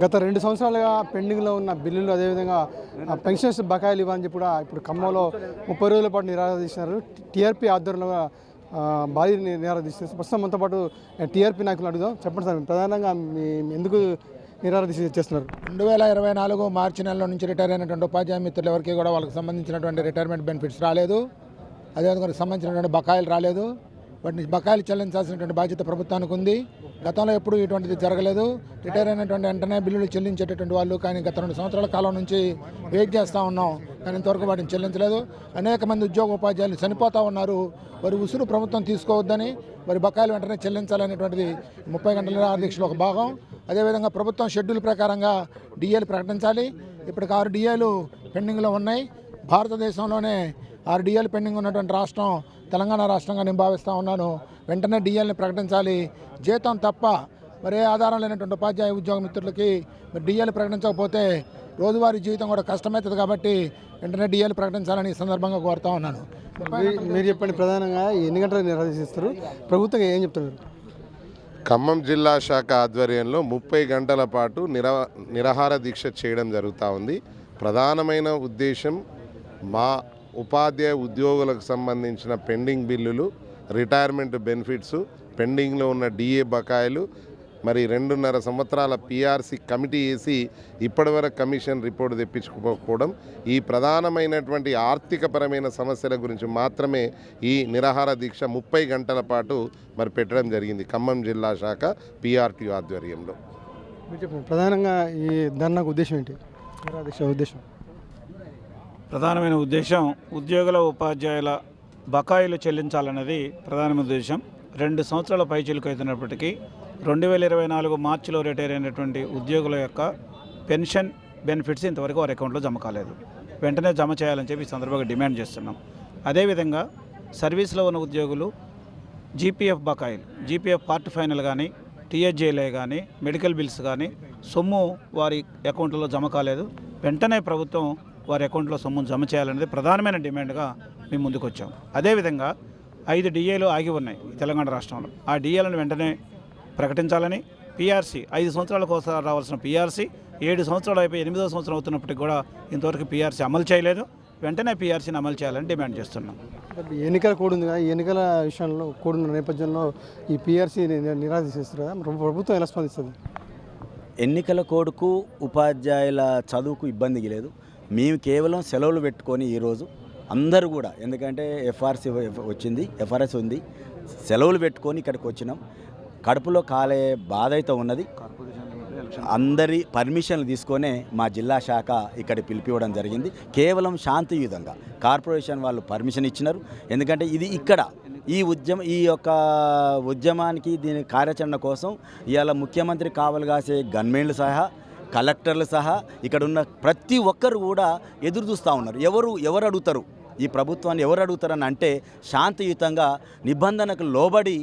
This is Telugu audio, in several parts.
గత 2 సంవత్సరాలుగా పెండింగ్లో ఉన్న బిల్లులు అదేవిధంగా పెన్షన్స్ బకాయిలు ఇవ్వని చెప్పి కూడా ఇప్పుడు ఖమ్మంలో 30 రోజుల పాటు నిరాదీస్తున్నారు. టీఆర్పీ ఆధ్వర్యంలో భారీ నిరాదీస్తున్నారు. ప్రస్తుతం మనతో పాటు టీఆర్పీ నాయకులు అడుగుదాం. చెప్పండి సార్, ప్రధానంగా ఎందుకు నిరాదీక్ష చేస్తున్నారు? 2024 మార్చి నెలలో నుంచి రిటైర్ అయినటువంటి ఉపాధ్యాయ మిత్రులు ఎవరికి కూడా వాళ్ళకి సంబంధించినటువంటి రిటైర్మెంట్ బెనిఫిట్స్ రాలేదు. అదేవిధంగా సంబంధించినటువంటి బకాయిలు రాలేదు. వాటిని బకాయిలు చెల్లించాల్సినటువంటి బాధ్యత ప్రభుత్వానికి ఉంది. గతంలో ఎప్పుడూ ఇటువంటిది జరగలేదు. రిటైర్ అయినటువంటి వెంటనే బిల్లులు చెల్లించేటటువంటి వాళ్ళు కానీ గత 2 సంవత్సరాల కాలం నుంచి వెయిట్ చేస్తూ ఉన్నాం, కానీ ఇంతవరకు వాటిని చెల్లించలేదు. అనేక మంది ఉద్యోగ ఉపాధ్యాయులు చనిపోతూ ఉన్నారు. వారి ఉసురు ప్రభుత్వం తీసుకోవద్దని, వారి బకాయిలు వెంటనే చెల్లించాలనేటువంటిది 30 గంటల నిరాదీక్షలో ఒక భాగం. అదేవిధంగా ప్రభుత్వం షెడ్యూల్ ప్రకారంగా డిఏలు ప్రకటించాలి. ఇప్పటికి 6 డిఏలు పెండింగ్లో ఉన్నాయి. భారతదేశంలోనే 6 డిఏలు పెండింగ్ ఉన్నటువంటి రాష్ట్రం తెలంగాణ రాష్ట్రంగా నేను భావిస్తూ ఉన్నాను. వెంటనే డిఏల్ని ప్రకటించాలి. జీతం తప్ప మరే ఆధారం లేనటువంటి ఉపాధ్యాయ ఉద్యోగ మిత్రులకి మరి డిఏలు ప్రకటించకపోతే రోజువారీ జీవితం కూడా కష్టమవుతుంది. కాబట్టి వెంటనే డిఏలు ప్రకటించాలని ఈ సందర్భంగా కోరుతా ఉన్నాను. మీరు చెప్పండి, ప్రధానంగా ఎన్ని గంటలు నిరాదీస్తారు, ప్రభుత్వం ఏం చెప్తున్నారు? ఖమ్మం జిల్లా శాఖ ఆధ్వర్యంలో 30 గంటల పాటు నిరాహార దీక్ష చేయడం జరుగుతూ ఉంది. ప్రధానమైన ఉద్దేశం మా ఉపాధ్యాయ ఉద్యోగులకు సంబంధించిన పెండింగ్ బిల్లులు, రిటైర్మెంట్ బెనిఫిట్స్, పెండింగ్లో ఉన్న డిఏ బకాయిలు, మరి 2.5 సంవత్సరాల పిఆర్సి కమిటీ వేసి ఇప్పటివరకు కమిషన్ రిపోర్ట్ తెప్పించుకోకపోవడం, ఈ ప్రధానమైనటువంటి ఆర్థికపరమైన సమస్యల గురించి మాత్రమే ఈ నిరాహార దీక్ష 30 గంటల పాటు మరి పెట్టడం జరిగింది ఖమ్మం జిల్లా శాఖ పిఆర్టీ ఆధ్వర్యంలో. ప్రధానంగా ఈ ధర్నాకు ఉద్దేశం ఏంటి? ప్రధానమైన ఉద్దేశం ఉద్యోగుల ఉపాధ్యాయుల బకాయిలు చెల్లించాలన్నది ప్రధానమైన ఉద్దేశం. 2 సంవత్సరాల పైచిలుకు అవుతున్నప్పటికీ 2024 మార్చిలో రిటైర్ అయినటువంటి ఉద్యోగుల యొక్క పెన్షన్ బెనిఫిట్స్ ఇంతవరకు వారి అకౌంట్లో జమ కాలేదు. వెంటనే జమ చేయాలని చెప్పి ఈ సందర్భంగా డిమాండ్ చేస్తున్నాం. అదేవిధంగా సర్వీస్లో ఉన్న ఉద్యోగులు జీపీఎఫ్ బకాయిలు, జీపీఎఫ్ పార్ట్ ఫైనల్ కానీ, టీఎస్జేలే కానీ, మెడికల్ బిల్స్ కానీ సొమ్ము వారి అకౌంట్లో జమ కాలేదు. వెంటనే ప్రభుత్వం వారి అకౌంట్లో సొమ్మును జమ చేయాలనేది ప్రధానమైన డిమాండ్గా మేము ముందుకు వచ్చాం. అదేవిధంగా 5 డిఏలు ఆగి ఉన్నాయి తెలంగాణ రాష్ట్రంలో. ఆ డిఏలను వెంటనే ప్రకటించాలని, పిఆర్సీ 5 సంవత్సరాలకు ఒకసారి రావాల్సిన పిఆర్సీ 7 సంవత్సరాలు అయిపోయి 8వ సంవత్సరం అవుతున్నప్పటికీ కూడా ఇంతవరకు పిఆర్సీ అమలు చేయలేదు. వెంటనే పిఆర్సీని అమలు చేయాలని డిమాండ్ చేస్తున్నాం. ఎన్నికల కోడ్ ఉంది కదా, ఈ ఎన్నికల విషయంలో కోడ్ ఉన్న నేపథ్యంలో ఈ పిఆర్సీ నిరాదీస్తారు కదా, ప్రభుత్వం ఎలా స్పందిస్తుంది? ఎన్నికల కోడ్కు ఉపాధ్యాయుల చదువుకు ఇబ్బంది లేదు. మేము కేవలం సెలవులు పెట్టుకొని ఈరోజు అందరూ కూడా, ఎందుకంటే ఎఫ్ఆర్ఎస్ ఉంది, సెలవులు పెట్టుకొని ఇక్కడికి వచ్చినాం. కడుపులో కాలే బాధ అయితే ఉన్నది. అందరి పర్మిషన్లు తీసుకొనే మా జిల్లా శాఖ ఇక్కడ పిలిపివ్వడం జరిగింది. కేవలం శాంతియుతంగా కార్పొరేషన్ వాళ్ళు పర్మిషన్ ఇచ్చినారు. ఎందుకంటే ఇది ఇక్కడ ఈ యొక్క ఉద్యమానికి దీని కార్యాచరణ కోసం ఇవాళ ముఖ్యమంత్రి కావలిగాసే గన్మెన్లు సహా, కలెక్టర్లు సహా ఇక్కడ ఉన్న ప్రతి ఒక్కరు కూడా ఎదురు చూస్తూ ఉన్నారు. ఎవరు అడుగుతారు ఈ ప్రభుత్వాన్ని, ఎవరు అడుగుతారని అంటే శాంతియుతంగా నిబంధనకు లోబడి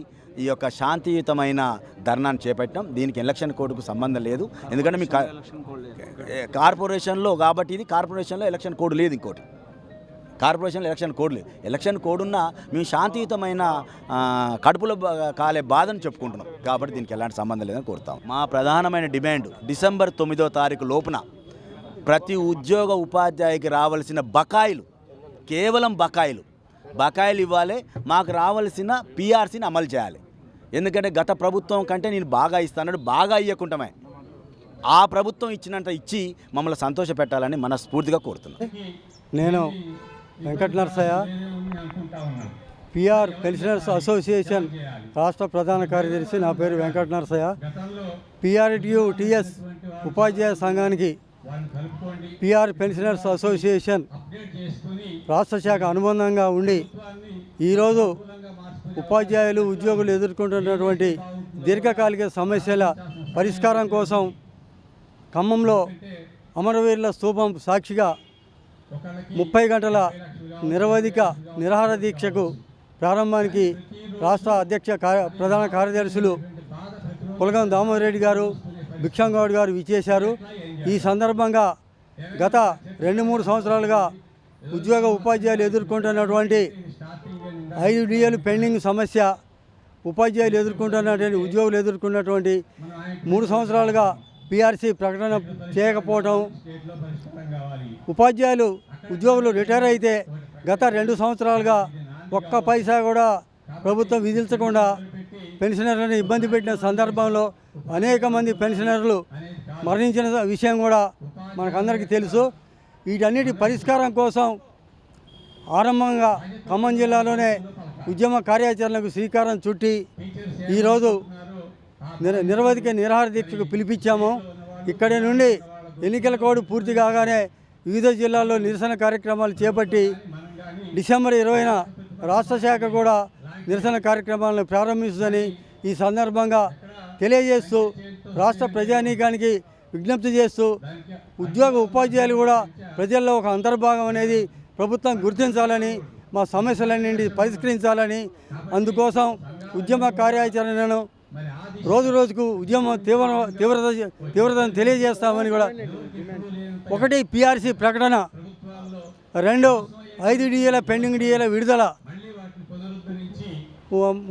ఈ యొక్క శాంతియుతమైన ధర్నాన్ని చేపట్టాం. దీనికి ఎలక్షన్ కోడ్కు సంబంధం లేదు. ఎందుకంటే మీ కార్పొరేషన్లో కాబట్టి ఇది కార్పొరేషన్లో ఎలక్షన్ కోడ్ లేదు. ఇంకోటి కార్పొరేషన్లో ఎలక్షన్ కోడ్ లేదు. ఎలక్షన్ కోడ్ ఉన్నా మేము శాంతియుతమైన కడుపులో కాలే బాధను చెప్పుకుంటున్నాం. కాబట్టి దీనికి ఎలాంటి సంబంధం లేదని కోరుతాం. మా ప్రధానమైన డిమాండ్ డిసెంబర్ 9వ తారీఖు లోపున ప్రతి ఉద్యోగ ఉపాధ్యాయుకి రావాల్సిన బకాయిలు, కేవలం బకాయిలు ఇవ్వాలి. మాకు రావాల్సిన పిఆర్సీని అమలు చేయాలి. ఎందుకంటే గత ప్రభుత్వం కంటే నేను బాగా ఇస్తాను, బాగా ఇవ్వకుంటామే ఆ ప్రభుత్వం ఇచ్చినంత ఇచ్చి మమ్మల్ని సంతోష పెట్టాలని మనస్ఫూర్తిగా కోరుతున్నాను. నేను Venkata Narasayya, PR pensioners association రాష్ట్ర ప్రధాన కార్యదర్శి. నా పేరు వెంకట నరసయ్య. పిఆర్టీఎస్ ఉపాధ్యాయ సంఘానికి పిఆర్ పెన్షనర్స్ అసోసియేషన్ రాష్ట్ర శాఖ అనుబంధంగా ఉండి ఈరోజు ఉపాధ్యాయులు ఉద్యోగులు ఎదుర్కొంటున్నటువంటి దీర్ఘకాలిక సమస్యల పరిష్కారం కోసం ఖమ్మంలో అమరవీరుల స్తూపం సాక్షిగా 30 గంటల నిరవధిక నిరాహార దీక్షకు ప్రారంభానికి రాష్ట్ర అధ్యక్ష ప్రధాన కార్యదర్శులు పులగం దామోదరెడ్డి గారు, భిక్షంగౌడ్ గారు విచ్చేశారు. ఈ సందర్భంగా గత 2-3 సంవత్సరాలుగా ఉద్యోగ ఉపాధ్యాయులు ఎదుర్కొంటున్నటువంటి 5 డిఏలు పెండింగ్ సమస్య, ఉపాధ్యాయులు ఎదుర్కొంటున్నటువంటి ఉద్యోగులు ఎదుర్కొన్నటువంటి 3 సంవత్సరాలుగా పిఆర్సీ ప్రకటన చేయకపోవడం, ఉపాధ్యాయులు ఉద్యోగులు రిటైర్ అయితే గత 2 సంవత్సరాలుగా ఒక్క పైసా కూడా ప్రభుత్వం విధించకుండా పెన్షనర్లను ఇబ్బంది పెట్టిన సందర్భంలో అనేక మంది పెన్షనర్లు మరణించిన విషయం కూడా మనకందరికీ తెలుసు. వీటన్నిటి పరిష్కారం కోసం ఆరంభంగా ఖమ్మం జిల్లాలోనే ఉద్యమ కార్యాచరణకు శ్రీకారం చుట్టి ఈరోజు నిరవధిక నిరాహార దీక్షకు పిలిపించాము. ఇక్కడి నుండి ఎన్నికల కోడ్ పూర్తి కాగానే వివిధ జిల్లాల్లో నిరసన కార్యక్రమాలు చేపట్టి డిసెంబర్ 20న రాష్ట్ర శాఖ కూడా నిరసన కార్యక్రమాలను ప్రారంభిస్తుందని ఈ సందర్భంగా తెలియజేస్తూ రాష్ట్ర ప్రజానీకానికి విజ్ఞప్తి చేస్తూ ఉపాధ్యాయులు కూడా ప్రజల్లో ఒక అంతర్భాగం అనేది ప్రభుత్వం గుర్తించాలని, మా సమస్యలన్నింటి పరిష్కరించాలని, అందుకోసం ఉద్యమ కార్యాచరణను రోజుకు ఉద్యమం తీవ్రతను తెలియజేస్తామని కూడా 1 పిఆర్సీ ప్రకటన, 2 5 డిఏల పెండింగ్ డిఏల విడుదల,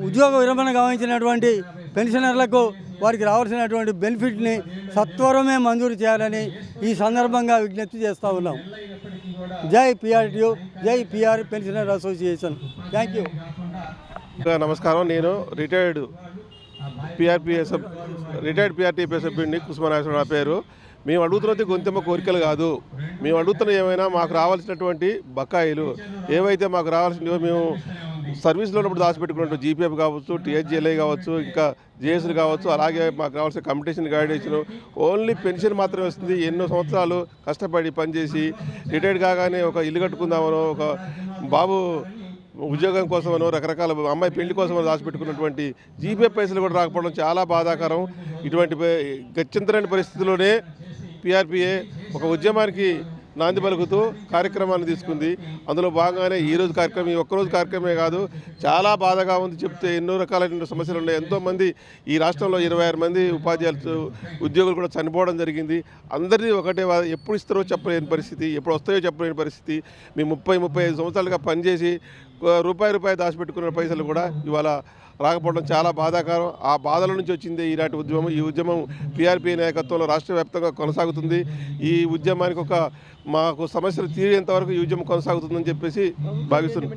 ఉద్యోగ విరమణ గావించినటువంటి పెన్షనర్లకు వారికి రావాల్సినటువంటి బెనిఫిట్ని సత్వరమే మంజూరు చేయాలని ఈ సందర్భంగా విజ్ఞప్తి చేస్తూ ఉన్నాం. జై పిఆర్టీయూ, జై PR pensioner association. Thank you. నమస్కారం. నేను రిటైర్డ్ పిఆర్టీపీ సభ్యుడిని కుసుమనాశ్వర నా పేరు. మేము అడుగుతున్నది గొంతెమ్మ కోరికలు కాదు. మేము అడుగుతున్న ఏమైనా మాకు రావాల్సినటువంటి బకాయిలు ఏవైతే మాకు రావాల్సినవో మేము సర్వీస్లో ఉన్నప్పుడు దాచిపెట్టుకున్నట్టు జీపీఎఫ్ కావచ్చు, టీహెచ్ఎల్ఐ కావచ్చు, ఇంకా జేఎస్లు కావచ్చు, అలాగే మాకు కావాల్సిన కాంపిటీషన్ గైడెన్స్ను ఓన్లీ పెన్షన్ మాత్రమే వస్తుంది. ఎన్నో సంవత్సరాలు కష్టపడి పనిచేసి రిటైర్డ్ కాగానే ఒక ఇల్లు కట్టుకుందామనో, ఒక బాబు ఉద్యోగం కోసమనో, రకరకాల అమ్మాయి పెళ్లి కోసమో దాచిపెట్టుకున్నటువంటి జీపీఎఫ్ పైసలు కూడా రాకపోవడం చాలా బాధాకరం. ఇటువంటి గత్యంతరమైన పరిస్థితుల్లోనే పిఆర్పీఏ ఒక ఉద్యమానికి నాంది పలుకుతూ కార్యక్రమాన్ని తీసుకుంది. అందులో భాగంగానే ఈరోజు కార్యక్రమం ఈ ఒక్కరోజు కార్యక్రమమే కాదు, చాలా బాధగా ఉంది. చెప్తే ఎన్నో రకాలైన సమస్యలు ఉన్నాయి. ఎంతోమంది ఈ రాష్ట్రంలో 26 మంది ఉపాధ్యాయులు ఉద్యోగులు కూడా చనిపోవడం జరిగింది. అందరినీ ఒకటే ఎప్పుడు ఇస్తారో చెప్పలేని పరిస్థితి, ఎప్పుడు వస్తాయో చెప్పలేని పరిస్థితి. మేము 30-35 సంవత్సరాలుగా పనిచేసి రూపాయి దాచిపెట్టుకున్న పైసలు కూడా ఇవాళ రాకపోవడం చాలా బాధాకరం. ఆ బాధల నుంచి వచ్చింది ఈనాటి ఉద్యమం. ఈ ఉద్యమం పిఆర్పీ నాయకత్వంలో రాష్ట్ర వ్యాప్తంగా కొనసాగుతుంది. ఈ ఉద్యమానికి మాకు సమస్యలు తీరేంత వరకు ఈ ఉద్యమం కొనసాగుతుందని చెప్పేసి భావిస్తున్నాం.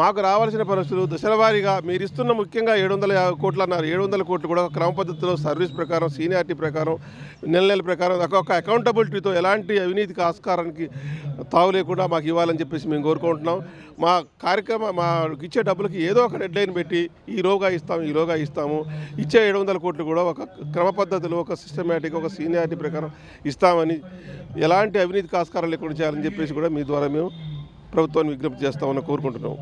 మాకు రావాల్సిన పరిస్థితులు దశల వారీగా మీరు ఇస్తున్న ముఖ్యంగా 750 కోట్లు అన్నారు. 700 కోట్లు కూడా క్రమ పద్ధతిలో సర్వీస్ ప్రకారం, సీనియారిటీ ప్రకారం, నెల ప్రకారం ఒక అకౌంటబిలిటీతో ఎలాంటి అవినీతికి ఆస్కారానికి తావు లేకుండా మాకు ఇవ్వాలని చెప్పేసి మేము కోరుకుంటున్నాం. మా మాకు ఇచ్చే డబ్బులకి ఏదో ఒక డెడ్ లైన్ పెట్టి ఈలోగా ఇస్తాము. ఇచ్చే 700 కోట్లు కూడా ఒక క్రమ పద్ధతిలో, ఒక సిస్టమేటిక్, ఒక సీనియారిటీ ప్రకారం ఇస్తామని, ఎలాంటి అవినీతికి ఆస్కారం లేకుండా చేయాలని చెప్పేసి కూడా మీ ద్వారా మేము ప్రభుత్వాన్ని విజ్ఞప్తి చేస్తామని కోరుకుంటున్నాం.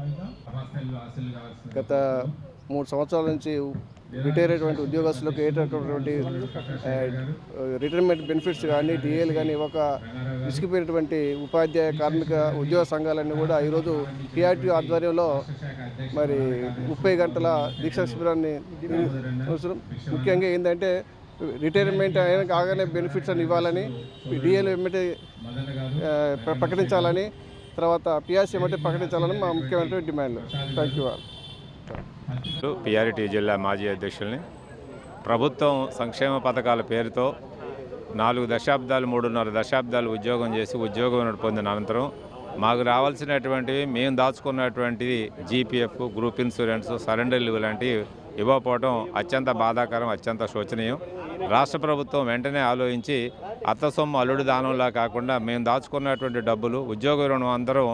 గత 3 సంవత్సరాల నుంచి రిటైర్ అయినటువంటి ఉద్యోగస్తులకు ఏటటువంటి రిటైర్మెంట్ బెనిఫిట్స్ కానీ, డిఏలు కానీ ఒక విసిగిపోయినటువంటి ఉపాధ్యాయ, కార్మిక, ఉద్యోగ సంఘాలన్నీ కూడా ఈరోజు పిఆర్టీ ఆధ్వర్యంలో మరి 30 గంటల దీక్షా శిబిరాన్ని ముఖ్యంగా ఏంటంటే రిటైర్మెంట్ అయినా కాగానే బెనిఫిట్స్ అని ఇవ్వాలని, డిఏలు ఏమంటే ప్రకటించాలని, తర్వాత పిఆర్సీ ఏమంటే ప్రకటించాలని మా ముఖ్యమైన డిమాండ్లు. Thank you. పిఆర్టీ జిల్లా మాజీ అధ్యక్షుల్ని. ప్రభుత్వం సంక్షేమ పథకాల పేరుతో 4 దశాబ్దాలు 3.5 దశాబ్దాలు ఉద్యోగం చేసి ఉద్యోగం పొందిన అనంతరం మాకు రావాల్సినటువంటివి, మేము దాచుకున్నటువంటివి GPF, group insurance, surrender leave లాంటివి ఇవ్వకపోవడం అత్యంత బాధాకరం, అత్యంత శోచనీయం. రాష్ట్ర ప్రభుత్వం వెంటనే ఆలోచించి అత్త సొమ్ము అల్లుడి దానంలా కాకుండా మేము దాచుకున్నటువంటి డబ్బులు ఉద్యోగ రుణం అందరం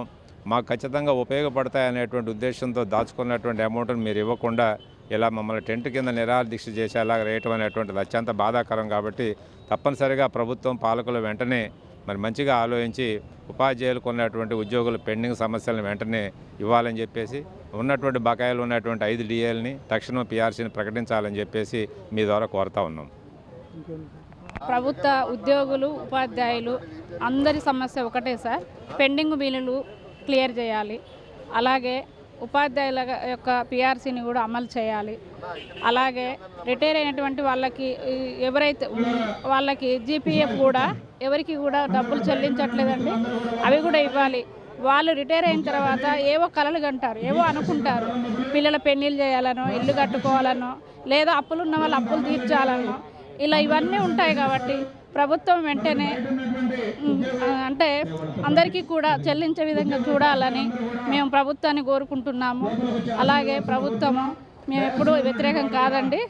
మాకు ఖచ్చితంగా ఉపయోగపడతాయనేటువంటి ఉద్దేశంతో దాచుకున్నటువంటి అమౌంట్ని మీరు ఇవ్వకుండా ఇలా మమ్మల్ని టెంట్ కింద నిరాహార దీక్ష చేసేలా రేయటం అనేటువంటిది అత్యంత బాధాకరం. కాబట్టి తప్పనిసరిగా ప్రభుత్వం, పాలకులు వెంటనే మరి మంచిగా ఆలోచించి ఉపాధ్యాయులకు ఉన్నటువంటి ఉద్యోగుల పెండింగ్ సమస్యలను వెంటనే ఇవ్వాలని చెప్పేసి, ఉన్నటువంటి బకాయిలు ఉన్నటువంటి 5 డిఏలని తక్షణం పిఆర్సీని ప్రకటించాలని చెప్పేసి మీ ద్వారా కోరుతా ఉన్నాం. ప్రభుత్వ ఉద్యోగులు, ఉపాధ్యాయులు అందరి సమస్య ఒకటే సార్, పెండింగ్ బిల్లులు క్లియర్ చేయాలి. అలాగే ఉపాధ్యాయుల యొక్క పిఆర్సీని కూడా అమలు చేయాలి. అలాగే రిటైర్ అయినటువంటి వాళ్ళకి జీపీఎఫ్ కూడా ఎవరికి కూడా డబ్బులు చెల్లించట్లేదండి, అవి కూడా ఇవ్వాలి. వాళ్ళు రిటైర్ అయిన తర్వాత ఏవో కలలు కంటారు, ఏవో అనుకుంటారు, పిల్లల పెళ్ళిళ్ళు చేయాలనో, ఇల్లు కట్టుకోవాలనో, లేదా అప్పులు ఉన్న వాళ్ళు అప్పులు తీర్చాలనో, ఇలా ఇవన్నీ ఉంటాయి కాబట్టి ప్రభుత్వం వెంటనే అంటే అందరికీ కూడా చెల్లించే విధంగా చూడాలని మేము ప్రభుత్వాన్ని కోరుకుంటున్నాము. అలాగే ప్రభుత్వము మేము ఎప్పుడూ వ్యతిరేకం కాదండి,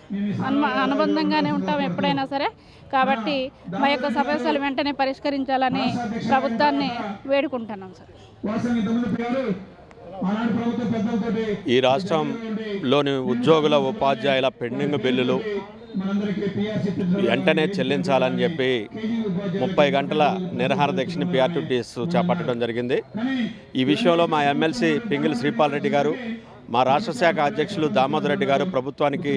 అనుబంధంగానే ఉంటాం ఎప్పుడైనా సరే. కాబట్టి మా యొక్క సమస్యలు వెంటనే పరిష్కరించాలని ప్రభుత్వాన్ని వేడుకుంటున్నాం సార్. ఈ రాష్ట్రంలోని ఉద్యోగుల ఉపాధ్యాయుల పెండింగ్ బిల్లులు వెంటనే చెల్లించాలని చెప్పి 30 గంటల నిరాహార దీక్షని PRTDS చేపట్టడం జరిగింది. ఈ విషయంలో మా ఎమ్మెల్సీ పింగిల్ శ్రీపాల్ రెడ్డి గారు, మా రాష్ట్ర శాఖ అధ్యక్షులు దామోదర్ రెడ్డి గారు ప్రభుత్వానికి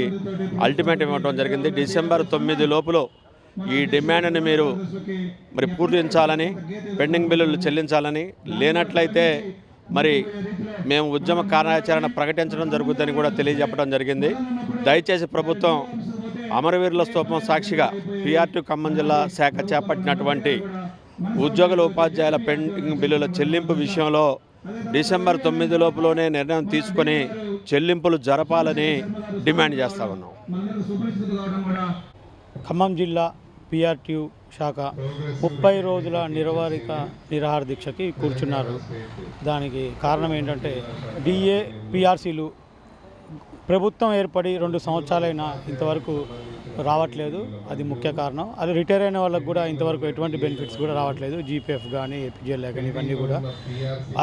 అల్టిమేటం ఇవ్వడం జరిగింది. డిసెంబర్ 9 లోపల ఈ డిమాండ్ని మీరు పూర్తించాలని, పెండింగ్ బిల్లులు చెల్లించాలని, లేనట్లయితే మరి మేము ఉద్యమ కార్యాచరణ ప్రకటించడం జరుగుతుందని కూడా తెలియజెప్పడం జరిగింది. దయచేసి ప్రభుత్వం అమరవీరుల స్తూపం సాక్షిగా PRT ఖమ్మం జిల్లా శాఖ చేపట్టినటువంటి ఉద్యోగుల ఉపాధ్యాయుల పెండింగ్ బిల్లుల చెల్లింపు విషయంలో డిసెంబర్ 9 లోపులోనే నిర్ణయం తీసుకొని చెల్లింపులు జరపాలని డిమాండ్ చేస్తా ఉన్నాం. ఖమ్మం జిల్లా PRTU శాఖ 30 రోజుల నిరాహార దీక్షకి కూర్చున్నారు. దానికి కారణం ఏంటంటే DA PRCలు ప్రభుత్వం ఏర్పడి 2 సంవత్సరాలైనా ఇంతవరకు రావట్లేదు. అది ముఖ్య కారణం. అది రిటైర్ అయిన వాళ్ళకు కూడా ఇంతవరకు ఎటువంటి బెనిఫిట్స్ కూడా రావట్లేదు. GPF కానీ APGL కానీ ఇవన్నీ కూడా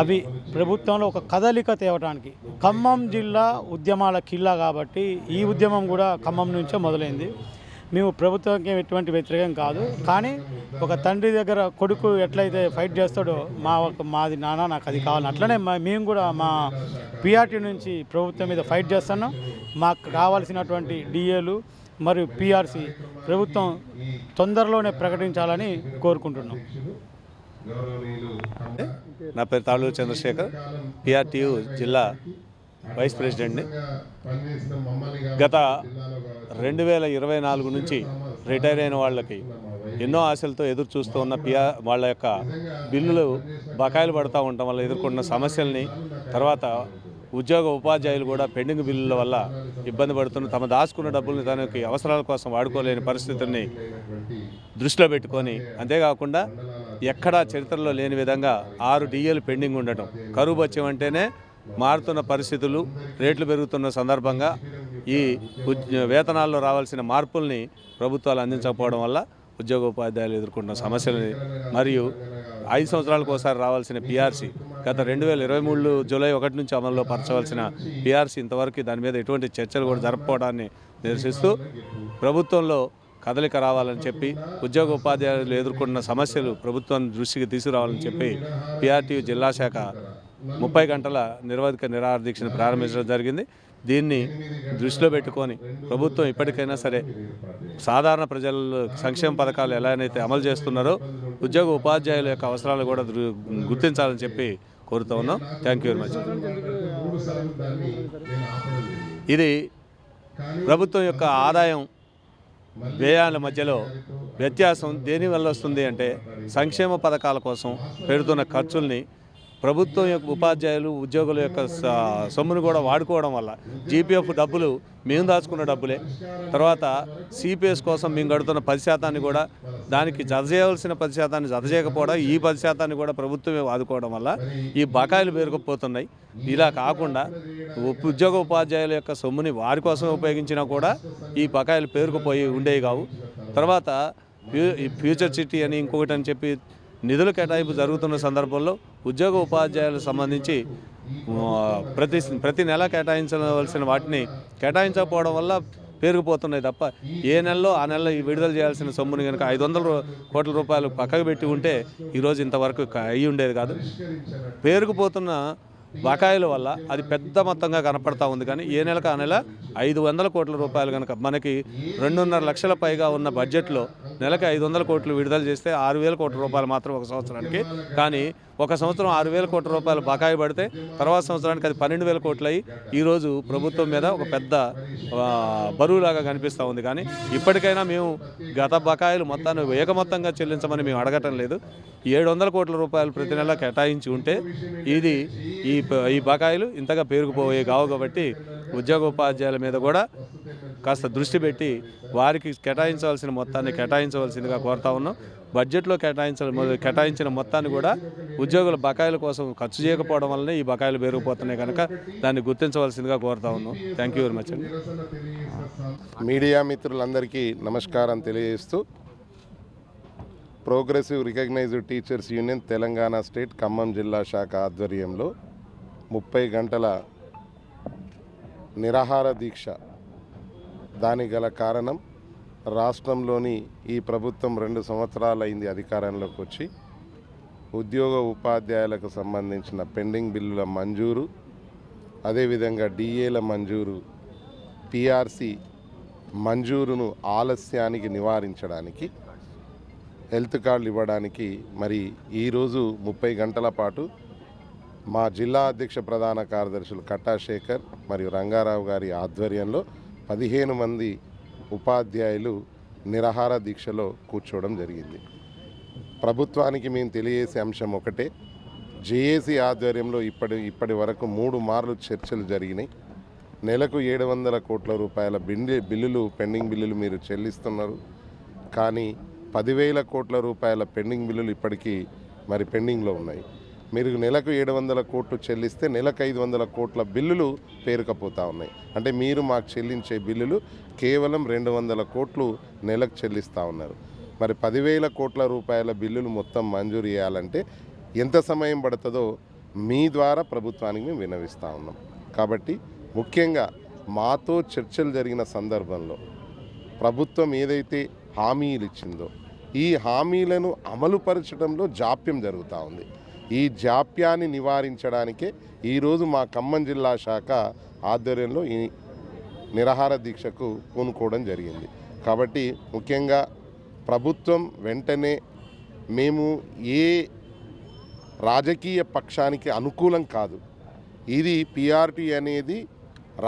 అవి ప్రభుత్వంలో ఒక కదలిక తేవడానికి. ఖమ్మం జిల్లా ఉద్యమాల కిల్లా కాబట్టి ఈ ఉద్యమం కూడా ఖమ్మం నుంచే మొదలైంది. మేము ప్రభుత్వానికి ఎటువంటి వ్యతిరేకం కాదు, కానీ ఒక తండ్రి దగ్గర కొడుకు ఎట్లయితే ఫైట్ చేస్తాడో మాది నాన్న నాకు అది కావాలి, అట్లనే మేము కూడా మా PRT నుంచి ప్రభుత్వం మీద ఫైట్ చేస్తున్నాం. మాకు కావాల్సినటువంటి DAలు మరియు PRC ప్రభుత్వం తొందరలోనే ప్రకటించాలని కోరుకుంటున్నాం. నా పేరు తాళూరు చంద్రశేఖర్, PRTU జిల్లా వైస్ ప్రెసిడెంట్ని. గత 2024 నుంచి రిటైర్ అయిన వాళ్ళకి ఎన్నో ఆశలతో ఎదురు చూస్తూ ఉన్న వాళ్ళ యొక్క బిల్లులు బకాయిలు పడుతూ ఉండటం వల్ల ఎదుర్కొన్న సమస్యల్ని, తర్వాత ఉద్యోగ ఉపాధ్యాయులు కూడా పెండింగ్ బిల్లుల వల్ల ఇబ్బంది పడుతున్న తమ దాచుకున్న డబ్బుల్ని తనకి అవసరాల కోసం వాడుకోలేని పరిస్థితుల్ని దృష్టిలో పెట్టుకొని, అంతేకాకుండా ఎక్కడా చరిత్రలో లేని విధంగా 6 DAలు పెండింగ్ ఉండటం, కరువు బత్యం అంటేనే మారుతున్న పరిస్థితులు, రేట్లు పెరుగుతున్న సందర్భంగా ఈ వేతనాల్లో రావాల్సిన మార్పుల్ని ప్రభుత్వాలు అందించకపోవడం వల్ల ఉద్యోగ ఉపాధ్యాయులు ఎదుర్కొంటున్న సమస్యలని, మరియు 5 సంవత్సరాలకు ఒకసారి రావాల్సిన PRC గత 2023 జూలై 1 నుంచి అమల్లో పరచవలసిన PRC ఇంతవరకు దాని మీద ఎటువంటి చర్చలు కూడా జరపకపోవడాన్ని నిరసిస్తూ ప్రభుత్వంలో కదలిక రావాలని చెప్పి, ఉద్యోగ ఉపాధ్యాయులు ఎదుర్కొన్న సమస్యలు ప్రభుత్వం దృష్టికి తీసుకురావాలని చెప్పి PRTU జిల్లా శాఖ 30 గంటల నిరాహార దీక్షను ప్రారంభించడం జరిగింది. దీన్ని దృష్టిలో పెట్టుకొని ప్రభుత్వం ఇప్పటికైనా సరే సాధారణ ప్రజల సంక్షేమ పథకాలు ఎలాగైతే అమలు చేస్తున్నారో ఉద్యోగ ఉపాధ్యాయుల యొక్క అవసరాలు కూడా గుర్తించాలని చెప్పి కోరుతూ ఉన్నాం. Thank you very much. ఇది ప్రభుత్వం యొక్క ఆదాయం వ్యయాల మధ్యలో వ్యత్యాసం దేనివల్ల వస్తుంది అంటే, సంక్షేమ పథకాల కోసం పెడుతున్న ఖర్చుల్ని ప్రభుత్వం యొక్క ఉపాధ్యాయులు ఉద్యోగుల యొక్క సొమ్మును కూడా వాడుకోవడం వల్ల GPF డబ్బులు మేము దాచుకున్న డబ్బులే, తర్వాత CPS కోసం మేము గడుతున్న 10% కూడా దానికి జత చేయవలసిన 10% జత చేయకపోవడం, ఈ 10% కూడా ప్రభుత్వమే వాడుకోవడం వల్ల ఈ బకాయిలు పేరుకుపోతున్నాయి. ఇలా కాకుండా ఉద్యోగ ఉపాధ్యాయుల యొక్క సొమ్ముని వారి కోసం ఉపయోగించినా కూడా ఈ బకాయిలు పేరుకుపోయి ఉండేవి కావు. తర్వాత ఫ్యూచర్ సిటీ అని ఇంకొకటి అని చెప్పి నిధుల కేటాయింపు జరుగుతున్న సందర్భంలో ఉద్యోగ ఉపాధ్యాయులకు సంబంధించి ప్రతి నెల కేటాయించవలసిన వాటిని కేటాయించకపోవడం వల్ల పేరుకుపోతున్నాయి తప్ప, ఏ నెలలో ఆ నెలలో విడుదల చేయాల్సిన సొమ్ముని కనుక 500 కోట్ల రూపాయలు పక్కకు పెట్టి ఉంటే ఈరోజు ఇంతవరకు అయ్యి ఉండేది కాదు. పేరుకుపోతున్న బకాయిల వల్ల అది పెద్ద మొత్తంగా కనపడతా ఉంది, కానీ ఏ నెలకు ఆ నెల 500 కోట్ల రూపాయలు కనుక మనకి 2.5 లక్షల పైగా ఉన్న బడ్జెట్లో నెలకి 500 కోట్లు విడుదల చేస్తే 6,000 కోట్ల రూపాయలు మాత్రం ఒక సంవత్సరానికి, కానీ ఒక సంవత్సరం 6,000 కోట్ల రూపాయలు బకాయి పడితే తర్వాత సంవత్సరానికి అది 12,000 కోట్లు అయ్యి ఈరోజు ప్రభుత్వం మీద ఒక పెద్ద బరువులాగా కనిపిస్తూ ఉంది. కానీ ఇప్పటికైనా మేము గత బకాయిలు మొత్తాన్ని ఏకమొత్తంగా చెల్లించమని మేము అడగటం లేదు. 700 కోట్ల రూపాయలు ప్రతి నెల కేటాయించి ఉంటే ఈ బకాయిలు ఇంతగా పేరుకుపోయే కావు. కాబట్టి ఉద్యోగ ఉపాధ్యాయుల మీద కూడా కాస్త దృష్టి పెట్టి వారికి కేటాయించవలసిన మొత్తాన్ని కేటాయించవలసిందిగా కోరుతా ఉన్నాం. బడ్జెట్లో కేటాయించిన మొత్తాన్ని కూడా ఉద్యోగుల బకాయిల కోసం ఖర్చు చేయకపోవడం వల్లనే ఈ బకాయిలు పెరిగిపోతున్నాయి కనుక దాన్ని గుర్తించవలసిందిగా కోరుతా ఉన్నాం. థ్యాంక్ యూ వెరీ మచ్ అండి. మీడియా మిత్రులందరికీ నమస్కారం తెలియజేస్తూ progressive recognized teachers union Telangana state Khammam జిల్లా శాఖ ఆధ్వర్యంలో 30 గంటల నిరాహార దీక్ష. దానికి గల కారణం రాష్ట్రంలోని ఈ ప్రభుత్వం 2 సంవత్సరాలైంది అధికారంలోకి వచ్చి ఉద్యోగ ఉపాధ్యాయులకు సంబంధించిన పెండింగ్ బిల్లుల మంజూరు, అదేవిధంగా డిఏల మంజూరు, పిఆర్సి మంజూరును ఆలస్యానికి నివారించడానికి, హెల్త్ కార్డులు ఇవ్వడానికి మరి ఈరోజు 30 గంటల పాటు మా జిల్లా అధ్యక్ష ప్రధాన కార్యదర్శులు కట్టా శేఖర్ మరియు రంగారావు గారి ఆధ్వర్యంలో 15 మంది ఉపాధ్యాయులు నిరాహార దీక్షలో కూర్చోవడం జరిగింది. ప్రభుత్వానికి మేము తెలియజేసే అంశం ఒకటే, జేఏసీ ఆధ్వర్యంలో ఇప్పటి వరకు 3 మార్లు చర్చలు జరిగినాయి. నెలకు 700 కోట్ల రూపాయల బిల్లులు పెండింగ్ బిల్లులు మీరు చెల్లిస్తున్నారు. కానీ 10,000 కోట్ల రూపాయల పెండింగ్ బిల్లులు ఇప్పటికీ మరి పెండింగ్లో ఉన్నాయి. మీరు నెలకు 700 కోట్లు చెల్లిస్తే నెలకు 500 కోట్ల బిల్లులు పేరుకపోతూ ఉన్నాయి. అంటే మీరు మాకు చెల్లించే బిల్లులు కేవలం 200 కోట్లు నెలకు చెల్లిస్తూ ఉన్నారు. మరి 10,000 కోట్ల రూపాయల బిల్లులు మొత్తం మంజూరు చేయాలంటే ఎంత సమయం పడుతుందో మీ ద్వారా ప్రభుత్వానికి మేము విన్నవిస్తూ ఉన్నాం. కాబట్టి ముఖ్యంగా మాతో చర్చలు జరిగిన సందర్భంలో ప్రభుత్వం ఏదైతే హామీలు ఇచ్చిందో ఈ హామీలను అమలుపరచడంలో జాప్యం జరుగుతూ ఉంది. ఈ జాప్యాన్ని నివారించడానికే ఈరోజు మా ఖమ్మం జిల్లా శాఖ ఆధ్వర్యంలో ఈ నిరాహార దీక్షకు పూనుకోవడం జరిగింది. కాబట్టి ముఖ్యంగా ప్రభుత్వం వెంటనే, మేము ఏ రాజకీయ పక్షానికి అనుకూలం కాదు, ఇది పిఆర్టీ అనేది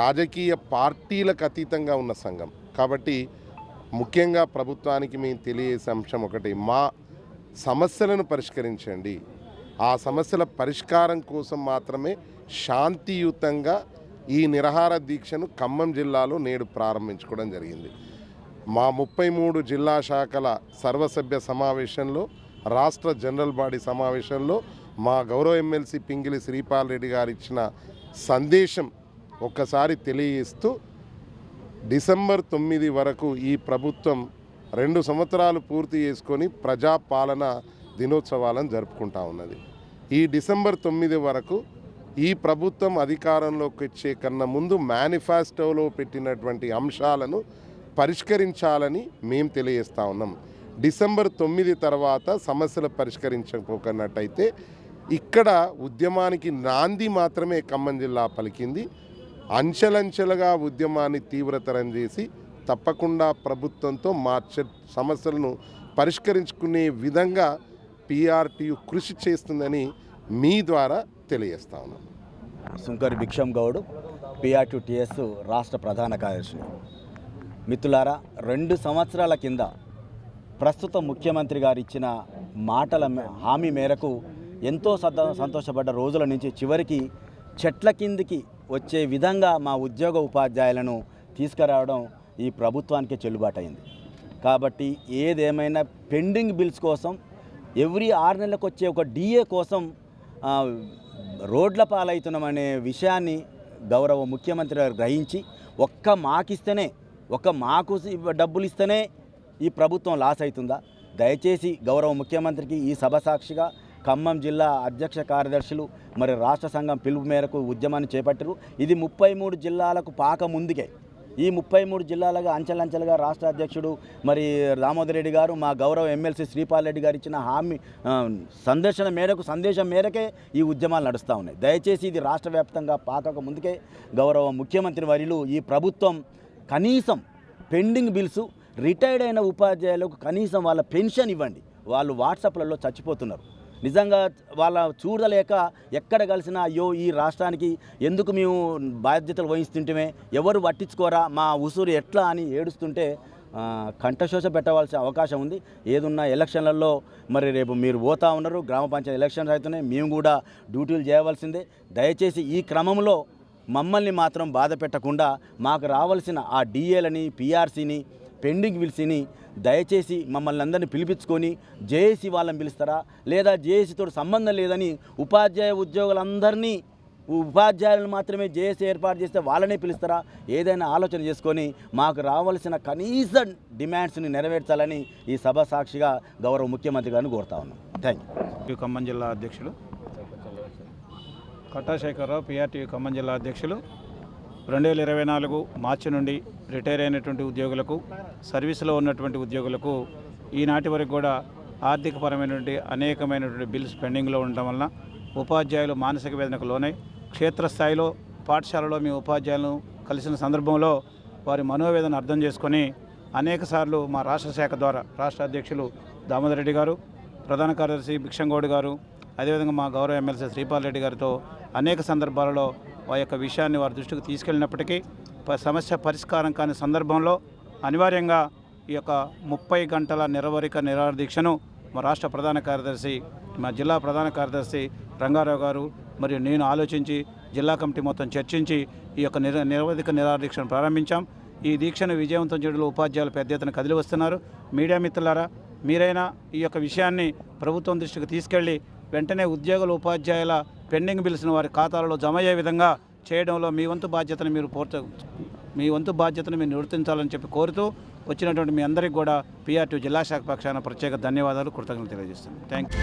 రాజకీయ పార్టీలకు అతీతంగా ఉన్న సంఘం. కాబట్టి ముఖ్యంగా ప్రభుత్వానికి మేము తెలియజేసే అంశం ఒకటి, మా సమస్యలను పరిష్కరించండి. ఆ సమస్యల పరిష్కారం కోసం మాత్రమే శాంతియుతంగా ఈ నిరాహార దీక్షను ఖమ్మం జిల్లాలో నేడు ప్రారంభించుకోవడం జరిగింది. మా 33 జిల్లా శాఖల సర్వసభ్య సమావేశంలో, రాష్ట్ర జనరల్ బాడీ సమావేశంలో మా గౌరవ ఎమ్మెల్సీ పింగిలి శ్రీపాల్ రెడ్డి గారు ఇచ్చిన సందేశం ఒక్కసారి తెలియజేస్తూ, డిసెంబర్ 9 వరకు ఈ ప్రభుత్వం 2 సంవత్సరాలు పూర్తి చేసుకొని ప్రజాపాలన దినోత్సవాలను జరుపుకుంటా ఉన్నది. ఈ డిసెంబర్ 9 వరకు ఈ ప్రభుత్వం అధికారంలోకి వచ్చే కన్నా ముందు మేనిఫెస్టోలో పెట్టినటువంటి అంశాలను పరిష్కరించాలని మేము తెలియజేస్తూ ఉన్నాం. డిసెంబర్ 9 తర్వాత సమస్యలు పరిష్కరించకపోకున్నట్టయితే ఇక్కడ ఉద్యమానికి నాంది మాత్రమే ఖమ్మం జిల్లా పలికింది. అంచెలంచెలుగా ఉద్యమాన్ని తీవ్రతరం చేసి తప్పకుండా ప్రభుత్వంతో మా సమస్యలను పరిష్కరించుకునే విధంగా పిఆర్టీయు కృషి చేస్తుందని మీ ద్వారా తెలియజేస్తా ఉన్నాం. సుంకరి భిక్షం గౌడ్, పిఆర్టీ టీఎస్ రాష్ట్ర ప్రధాన కార్యదర్శి. మిత్రులారా, 2 సంవత్సరాల కింద ప్రస్తుత ముఖ్యమంత్రి గారు ఇచ్చిన హామీ మేరకు ఎంతో సంతోషపడ్డ రోజుల నుంచి చివరికి చెట్ల కిందికి వచ్చే విధంగా మా ఉద్యోగ ఉపాధ్యాయులను తీసుకురావడం ఈ ప్రభుత్వానికి చెల్లుబాటైంది. కాబట్టి ఏదేమైనా పెండింగ్ బిల్స్ కోసం ఎవ్రీ 6 నెలలకు వచ్చే ఒక డిఏ కోసం రోడ్ల పాలవుతున్నామనే విషయాన్ని గౌరవ ముఖ్యమంత్రి గారు గ్రహించి మాకు డబ్బులు ఇస్తేనే ఈ ప్రభుత్వం లాస్ అవుతుందా? దయచేసి గౌరవ ముఖ్యమంత్రికి ఈ సభ సాక్షిగా ఖమ్మం జిల్లా అధ్యక్ష కార్యదర్శులు మరి రాష్ట్ర సంఘం పిలుపు మేరకు ఉద్యమాన్ని చేపట్టారు. ఇది 33 జిల్లాలకు పాక ముందుకే. ఈ 33 జిల్లాలుగా అంచెలంచెలుగా రాష్ట్ర అధ్యక్షుడు మరి దామోదర్ రెడ్డి గారు, మా గౌరవ ఎమ్మెల్సీ శ్రీపాల్ రెడ్డి గారు ఇచ్చిన సందేశం మేరకే ఈ ఉద్యమాలు నడుస్తూ ఉన్నాయి. దయచేసి ఇది రాష్ట్ర వ్యాప్తంగా పాకకు ముందుకే గౌరవ ముఖ్యమంత్రి వర్యులు ఈ ప్రభుత్వం కనీసం పెండింగ్ బిల్స్, రిటైర్డ్ అయిన ఉపాధ్యాయులకు కనీసం వాళ్ళ పెన్షన్ ఇవ్వండి. వాళ్ళు వాట్సాప్లలో చచ్చిపోతున్నారు. నిజంగా వాళ్ళ చూడలేక ఎక్కడ కలిసినా అయ్యో ఈ రాష్ట్రానికి ఎందుకు మేము బాధ్యతలు వహిస్తుంటే ఎవరు పట్టించుకోరా, మా ఉసూరు ఎట్లా అని ఏడుస్తుంటే కంఠశోష పెట్టవలసిన అవకాశం ఉంది. ఏదున్నా ఎలక్షన్లలో మరి రేపు మీరు పోతా ఉన్నారు, గ్రామ పంచాయతీ ఎలక్షన్స్ అవుతున్నాయి, మేము కూడా డ్యూటీలు చేయవలసిందే. దయచేసి ఈ క్రమంలో మమ్మల్ని మాత్రం బాధ పెట్టకుండా మాకు రావాల్సిన ఆ డిఏలని పిఆర్సీని పెండింగ్ బిల్స్ని దయచేసి మమ్మల్ని అందరినీ పిలిపించుకొని జేఏసీ వాళ్ళని పిలుస్తారా లేదా జేఏసీతో సంబంధం లేదని ఉపాధ్యాయ ఉద్యోగులందరినీ ఉపాధ్యాయులను మాత్రమే జేఏసీ ఏర్పాటు చేస్తే వాళ్ళనే పిలుస్తారా ఏదైనా ఆలోచన చేసుకొని మాకు రావాల్సిన కనీస డిమాండ్స్ని నెరవేర్చాలని ఈ సభ సాక్షిగా గౌరవ ముఖ్యమంత్రి గారిని కోరుతా ఉన్నాం. Thank you. ఖమ్మం జిల్లా అధ్యక్షులు కట్టాశేఖరరావు, పిఆర్టీ ఖమ్మం జిల్లా అధ్యక్షులు. 2024 మార్చి నుండి రిటైర్ అయినటువంటి ఉద్యోగులకు, సర్వీసులో ఉన్నటువంటి ఉద్యోగులకు ఈనాటి వరకు కూడా ఆర్థికపరమైనటువంటి అనేకమైనటువంటి బిల్స్ పెండింగ్లో ఉండటం వలన ఉపాధ్యాయులు మానసిక వేదనకు లోనై క్షేత్రస్థాయిలో పాఠశాలలో మీ ఉపాధ్యాయులను కలిసిన సందర్భంలో వారి మనోవేదన అర్థం చేసుకొని అనేకసార్లు మా రాష్ట్ర శాఖ ద్వారా రాష్ట్ర అధ్యక్షులు దామోదర్ రెడ్డి గారు, ప్రధాన కార్యదర్శి భిక్షంగౌడ్ గారు, అదేవిధంగా మా గౌరవ ఎమ్మెల్సీ శ్రీపాల్ రెడ్డి గారితో అనేక సందర్భాలలో వారి యొక్క విషయాన్ని వారి దృష్టికి తీసుకెళ్ళినప్పటికీ సమస్య పరిష్కారం కాని సందర్భంలో అనివార్యంగా ఈ యొక్క 30 గంటల నిరాహార దీక్షను మా రాష్ట్ర ప్రధాన కార్యదర్శి, మా జిల్లా ప్రధాన కార్యదర్శి రంగారావు గారు మరియు నేను ఆలోచించి జిల్లా కమిటీ మొత్తం చర్చించి ఈ యొక్క నిరాహార దీక్షను ప్రారంభించాం. ఈ దీక్షను విజయవంతం చేయడంలో ఉపాధ్యాయులు పెద్ద ఎత్తున కదిలి వస్తున్నారు. మీడియా మిత్రులారా, మీరైనా ఈ యొక్క విషయాన్ని ప్రభుత్వం దృష్టికి తీసుకెళ్లి వెంటనే ఉద్యోగుల ఉపాధ్యాయుల పెండింగ్ బిల్స్ను వారి ఖాతాలలో జమ అయ్యే విధంగా చేయడంలో మీ వంతు బాధ్యతను మీరు నిర్వర్తించాలని చెప్పి కోరుతూ వచ్చినటువంటి మీ అందరికీ కూడా పిఆర్టీ జిల్లా శాఖ పక్షాన ప్రత్యేక ధన్యవాదాలు, కృతజ్ఞతలు తెలియజేస్తున్నాను. Thank you.